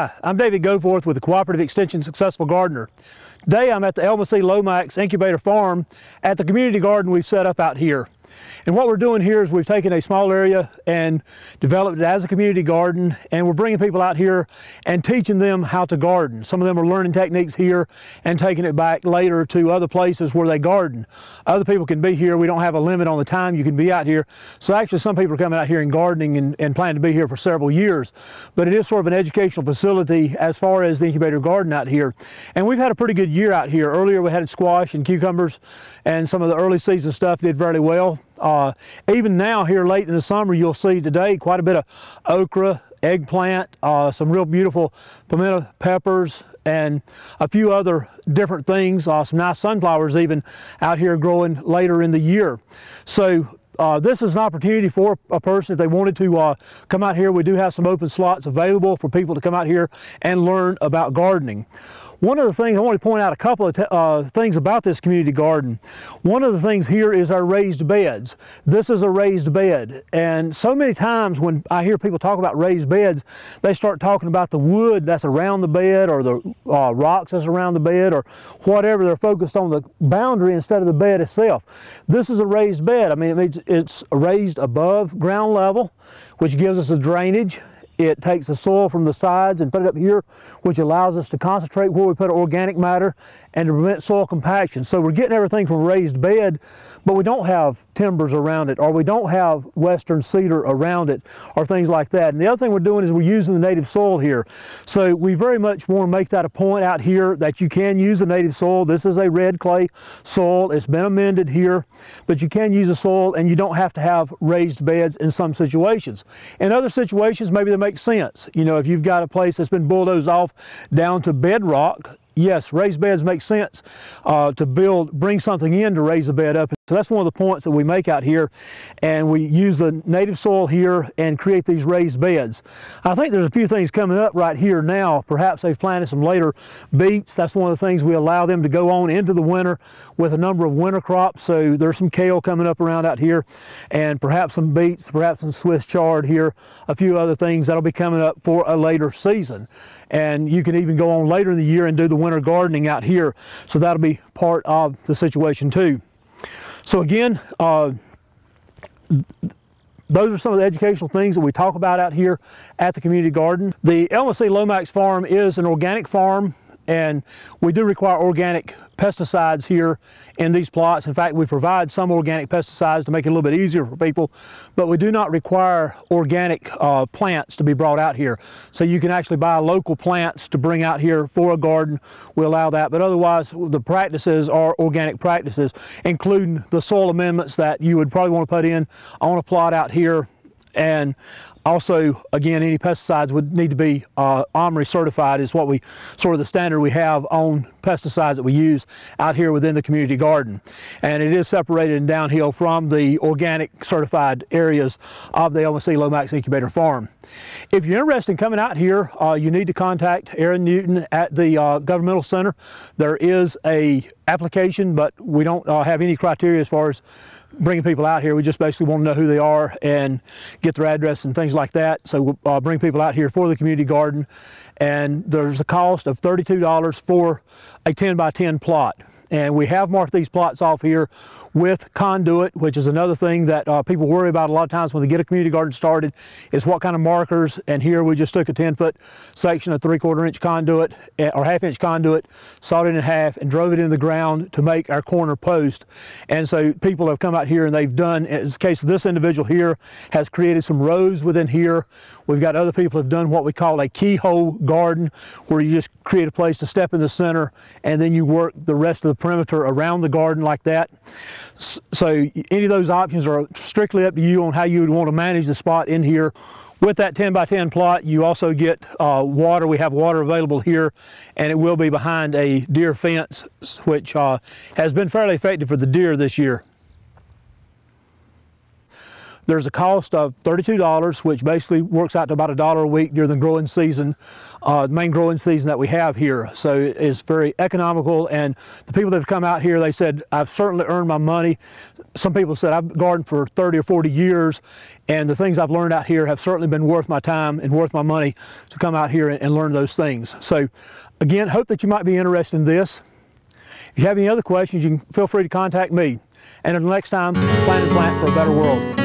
Hi, I'm David Goforth with the Cooperative Extension Successful Gardener. Today I'm at the Elma C. Lomax Incubator Farm at the community garden we've set up out here. And what we're doing here is we've taken a small area and developed it as a community garden, and we're bringing people out here and teaching them how to garden. Some of them are learning techniques here and taking it back later to other places where they garden. Other people can be here. We don't have a limit on the time you can be out here. So actually some people are coming out here and gardening and plan to be here for several years. But it is sort of an educational facility as far as the incubator garden out here. And we've had a pretty good year out here. Earlier we had squash and cucumbers, and some of the early season stuff did very well. Even now here late in the summer, you'll see today quite a bit of okra, eggplant, some real beautiful pimento peppers, and a few other different things, some nice sunflowers even out here growing later in the year. So this is an opportunity for a person if they wanted to come out here. We do have some open slots available for people to come out here and learn about gardening. One of the things, I want to point out a couple of things about this community garden. One of the things here is our raised beds. This is a raised bed, and so many times when I hear people talk about raised beds, they start talking about the wood that's around the bed or the rocks that's around the bed or whatever. They're focused on the boundary instead of the bed itself. This is a raised bed. I mean, it means it's raised above ground level, which gives us a drainage. It takes the soil from the sides and put it up here, which allows us to concentrate where we put our organic matter and to prevent soil compaction. So we're getting everything from a raised bed, but we don't have timbers around it, or we don't have western cedar around it, or things like that. And the other thing we're doing is we're using the native soil here. So we very much want to make that a point out here that you can use the native soil. This is a red clay soil. It's been amended here, but you can use the soil and you don't have to have raised beds in some situations. In other situations, maybe they make sense. You know, if you've got a place that's been bulldozed off down to bedrock, yes, raised beds make sense to bring something in to raise the bed up. So that's one of the points that we make out here, and we use the native soil here and create these raised beds. I think there's a few things coming up right here now. Perhaps they've planted some later beets. That's one of the things we allow them to go on into the winter with a number of winter crops. So there's some kale coming up around out here, and perhaps some beets, perhaps some Swiss chard here, a few other things that'll be coming up for a later season. And you can even go on later in the year and do the winter gardening out here. So that'll be part of the situation too. So again, those are some of the educational things that we talk about out here at the community garden. The Elma C. Lomax farm is an organic farm, and we do require organic pesticides here in these plots. In fact, we provide some organic pesticides to make it a little bit easier for people, but we do not require organic plants to be brought out here. So you can actually buy local plants to bring out here for a garden. We allow that, but otherwise the practices are organic practices, including the soil amendments that you would probably want to put in on a plot out here. And also, again, any pesticides would need to be OMRI certified, is what sort of the standard we have on pesticides that we use out here within the community garden. And it is separated and downhill from the organic certified areas of the Elma C. Lomax Incubator Farm. If you're interested in coming out here, you need to contact Aaron Newton at the Governmental Center. There is a application, but we don't have any criteria as far as bringing people out here. We just basically want to know who they are and get their address and things like that. So we'll bring people out here for the community garden, and there's a cost of $32 for a 10 by 10 plot. And we have marked these plots off here with conduit, which is another thing that people worry about a lot of times when they get a community garden started, is what kind of markers. And here we just took a 10-foot section of 3/4 inch conduit or 1/2 inch conduit, sawed it in half, and drove it into the ground to make our corner post. And so people have come out here and they've done, in the case of this individual here, has created some rows within here. We've got other people who have done what we call a keyhole garden, where you just create a place to step in the center and then you work the rest of the perimeter around the garden like that. So any of those options are strictly up to you on how you would want to manage the spot in here. With that 10 by 10 plot, you also get water. We have water available here, and it will be behind a deer fence, which has been fairly effective for the deer this year. There's a cost of $32, which basically works out to about $1 a week during the growing season, the main growing season that we have here. So it's very economical, and the people that have come out here, they said, I've certainly earned my money. some people said I've gardened for 30 or 40 years, and the things I've learned out here have certainly been worth my time and worth my money to come out here and learn those things. So again, hope that you might be interested in this. If you have any other questions, you can feel free to contact me. And until next time, plan and plant for a better world.